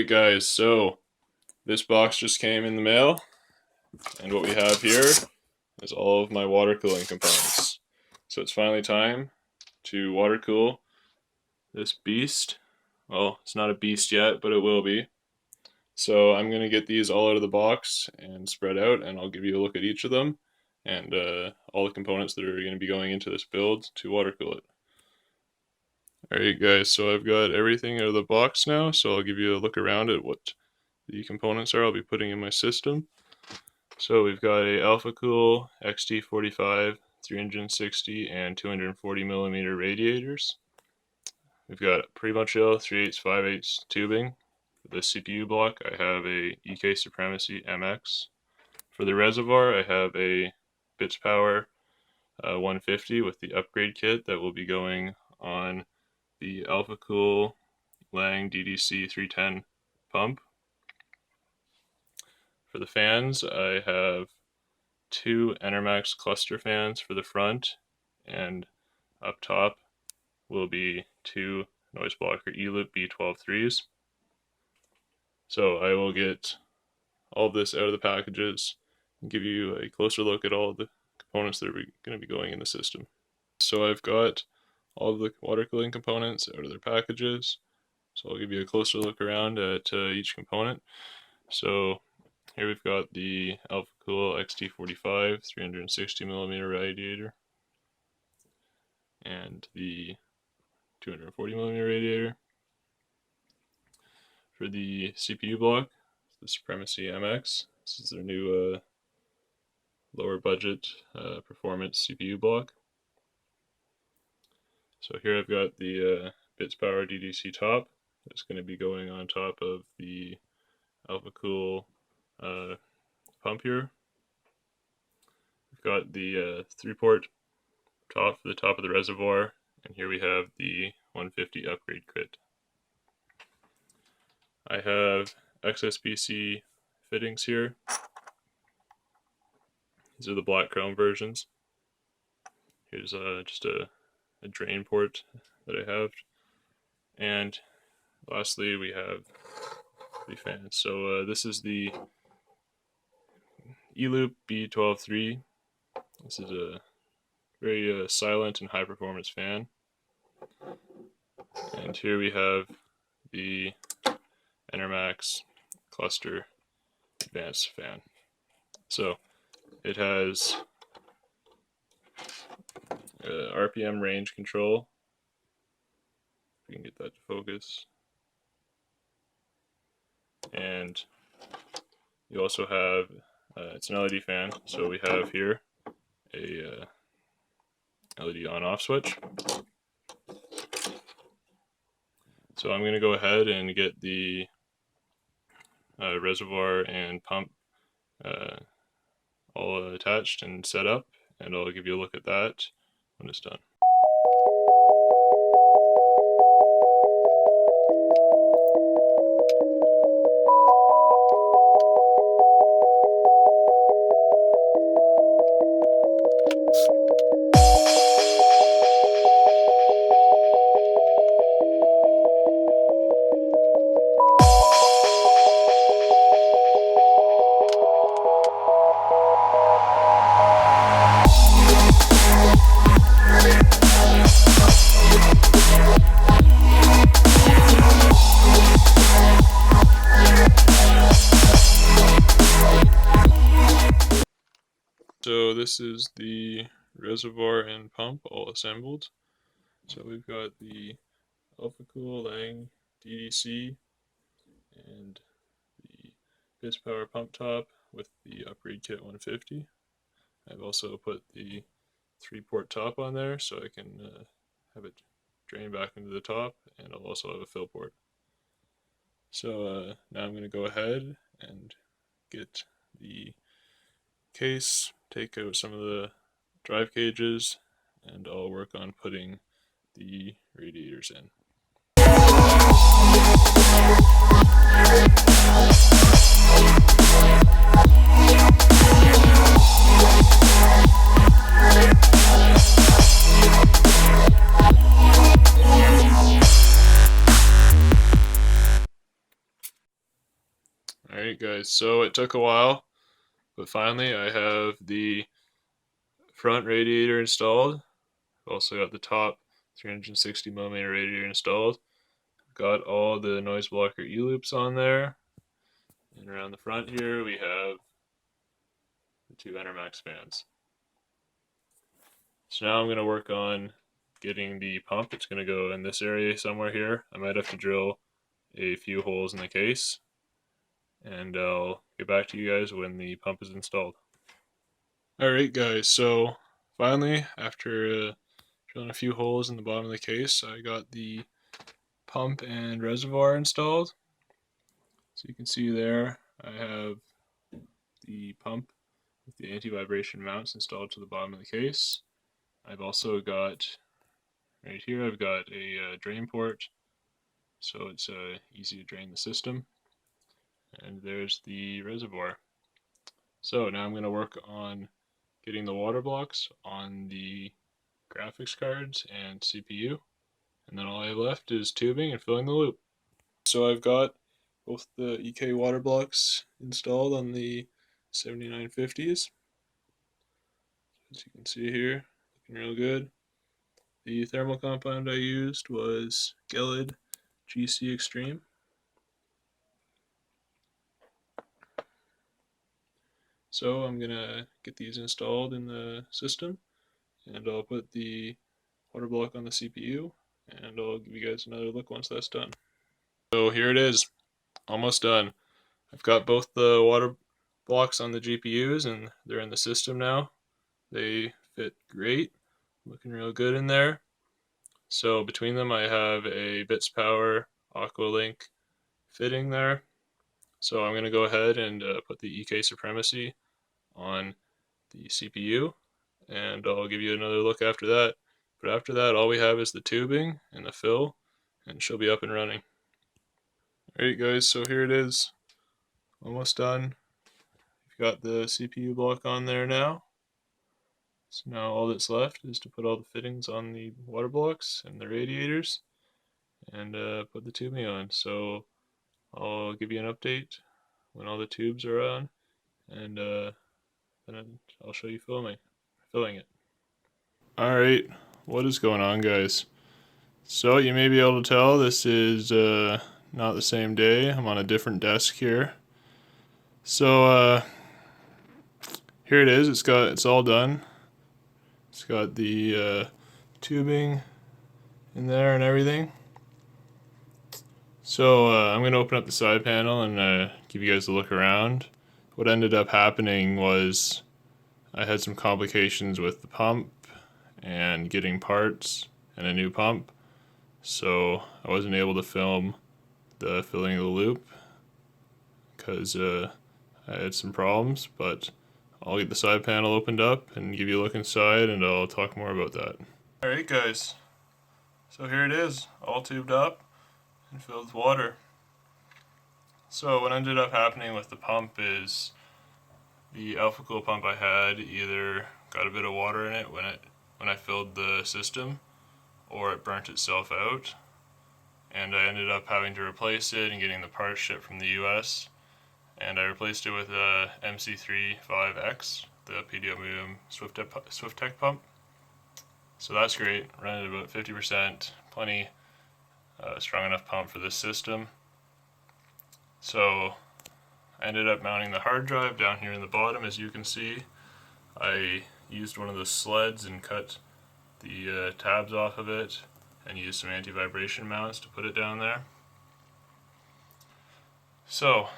Alright guys, so this box just came in the mail, and what we have here is all of my water cooling components. So it's finally time to water cool this beast. Well, it's not a beast yet, but it will be. So I'm going to get these all out of the box and spread out, and I'll give you a look at each of them and all the components that are going to be going into this build to water cool it. Alright guys, so I've got everything out of the box now, so I'll give you a look around at what the components are I'll be putting in my system. So we've got a Overkill XT45 360 and 240 millimeter radiators. We've got pre-bunch-L 3/8 5/8 tubing. For the CPU block I have a EK Supremacy MX. For the reservoir I have a Bits Power 150 with the upgrade kit that will be going on the Overkill Lang DDC 310 pump. For the fans, I have two Enermax cluster fans for the front, and up top will be two noise blocker E-loop B12.3s. So I will get all of this out of the packages and give you a closer look at all of the components that are going to be going in the system. So I've got all of the water cooling components out of their packages. So I'll give you a closer look around at each component. So here we've got the Overkill XT45 360 millimeter radiator and the 240 millimeter radiator. For the CPU block, the Supremacy MX. This is their new lower budget performance CPU block. So here I've got the Bits Power DDC top that's going to be going on top of the Overkill pump here. We've got the 3-port top for the top of the reservoir, and here we have the 150 upgrade kit. I have XSBC fittings here. These are the black chrome versions. Here's just a drain port that I have, and lastly we have the fans. So this is the E-loop B12.3. This is a very silent and high performance fan, and here we have the Enermax cluster advanced fan. So it has RPM range control. If we can get that to focus. And you also have, it's an LED fan, so we have here a LED on-off switch. So I'm going to go ahead and get the reservoir and pump all attached and set up, and I'll give you a look at that when it's done. So this is the reservoir and pump all assembled. So we've got the Overkill Lang DDC and the Bits Power pump top with the upgrade kit 150. I've also put the 3-port top on there so I can have it drain back into the top, and I'll also have a fill port. So now I'm going to go ahead and get the case, take out some of the drive cages, and I'll work on putting the radiators in. guys, so it took a while, but finally I have the front radiator installed. I've also got the top 360mm radiator installed. Got all the noise blocker E-loops on there. And around the front here we have the two Enermax fans. So now I'm going to work on getting the pump. It's going to go in this area somewhere here. I might have to drill a few holes in the case, and I'll get back to you guys when the pump is installed. Alright guys, so finally, after drilling a few holes in the bottom of the case, I got the pump and reservoir installed. So you can see there, I have the pump with the anti-vibration mounts installed to the bottom of the case. I've also got, right here, I've got a drain port, so it's easy to drain the system. And there's the reservoir. So now I'm going to work on getting the water blocks on the graphics cards and CPU, and then all I have left is tubing and filling the loop. So I've got both the EK water blocks installed on the 7950s. As you can see here, looking real good. The thermal compound I used was Gelid GC Extreme. So I'm gonna get these installed in the system, and I'll put the water block on the CPU, and I'll give you guys another look once that's done. So here it is, almost done. I've got both the water blocks on the GPUs, and they're in the system now. They fit great, looking real good in there. So between them I have a Bits Power Aqualink fitting there. So I'm going to go ahead and put the EK Supremacy on the CPU, and I'll give you another look after that. But after that, all we have is the tubing and the fill, and she'll be up and running. Alright guys, so here it is, almost done. We've got the CPU block on there now. So now all that's left is to put all the fittings on the water blocks and the radiators, and put the tubing on. So I'll give you an update when all the tubes are on, and then I'll show you filling it. Alright, what is going on guys? So you may be able to tell this is not the same day. I'm on a different desk here. So here it is, it's all done. It's got the tubing in there and everything. So I'm going to open up the side panel and give you guys a look around. What ended up happening was I had some complications with the pump and getting parts and a new pump, so I wasn't able to film the filling of the loop because I had some problems, but I'll get the side panel opened up and give you a look inside, and I'll talk more about that. Alright guys, so here it is, all tubed up and filled with water. So what ended up happening with the pump is the Overkill pump I had either got a bit of water in it when I filled the system, or it burnt itself out, and I ended up having to replace it and getting the parts shipped from the US, and I replaced it with a MC35X, the PWM Swift-Tech pump. So that's great, ran at about 50%, plenty strong enough pump for this system. So I ended up mounting the hard drive down here in the bottom. As you can see, I used one of the sleds and cut the tabs off of it and used some anti-vibration mounts to put it down there. So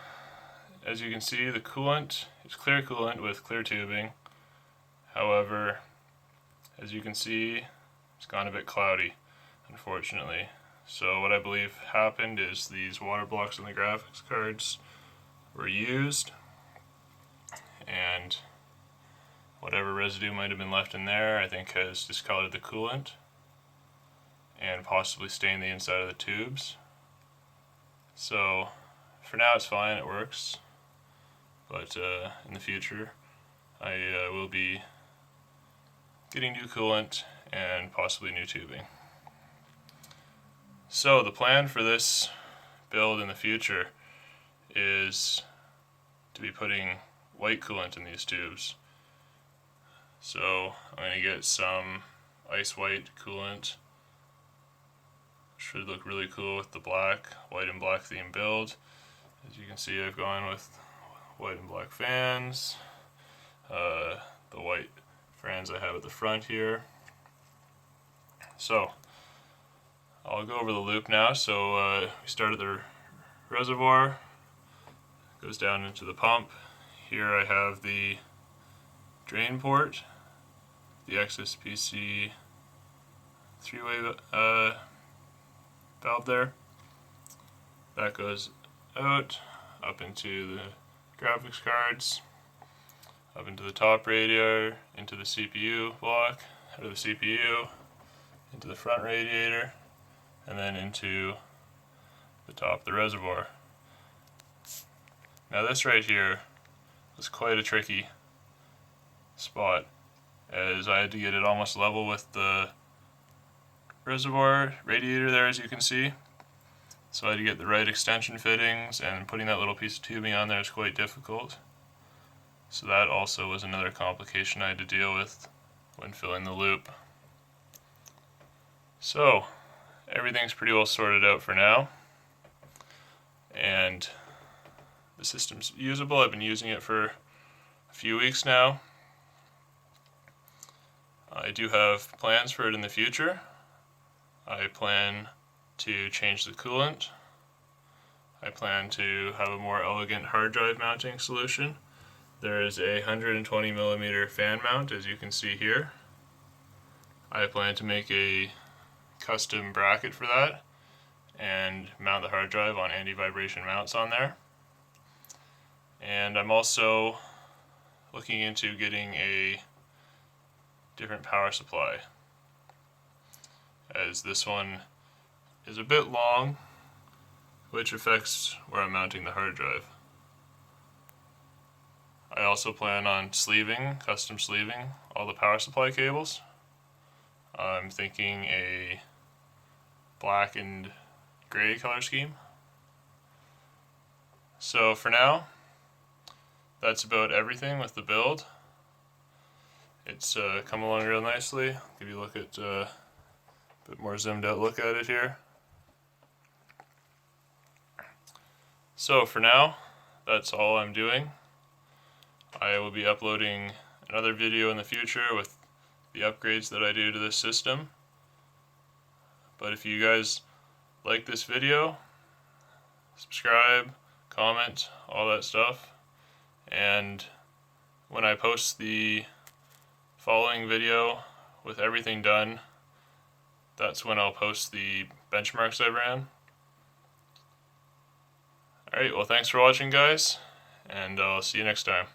as you can see, the coolant is clear coolant with clear tubing. However, as you can see, it's gone a bit cloudy, unfortunately. So what I believe happened is these water blocks on the graphics cards were used, and whatever residue might have been left in there, I think, has discolored the coolant and possibly stained the inside of the tubes. So for now it's fine, it works, but in the future I will be getting new coolant and possibly new tubing. So the plan for this build in the future is to be putting white coolant in these tubes. So I'm going to get some ice white coolant. Should look really cool with the white and black theme build. As you can see, I've gone with white and black fans. The white fans I have at the front here. So I'll go over the loop now. So we start at the reservoir, goes down into the pump. Here I have the drain port, the XSPC three-way valve there. That goes out, up into the graphics cards, up into the top radiator, into the CPU block, out of the CPU, into the front radiator, and then into the top of the reservoir. Now this right here was quite a tricky spot, as I had to get it almost level with the reservoir radiator there, as you can see. So I had to get the right extension fittings, and putting that little piece of tubing on there is quite difficult. So that also was another complication I had to deal with when filling the loop. So everything's pretty well sorted out for now, and the system's usable. I've been using it for a few weeks now. I do have plans for it in the future. I plan to change the coolant. I plan to have a more elegant hard drive mounting solution. There is a 120mm fan mount, as you can see here. I plan to make a custom bracket for that and mount the hard drive on anti-vibration mounts on there. And I'm also looking into getting a different power supply, as this one is a bit long, which affects where I'm mounting the hard drive. I also plan on custom sleeving all the power supply cables. I'm thinking a black and gray color scheme. So for now, that's about everything with the build. It's come along real nicely. I'll give you a look at a bit more zoomed out look at it here. So for now, that's all I'm doing. I will be uploading another video in the future with the upgrades that I do to this system. But if you guys like this video, subscribe, comment, all that stuff. And when I post the following video with everything done, that's when I'll post the benchmarks I ran. Alright, well, thanks for watching, guys, and I'll see you next time.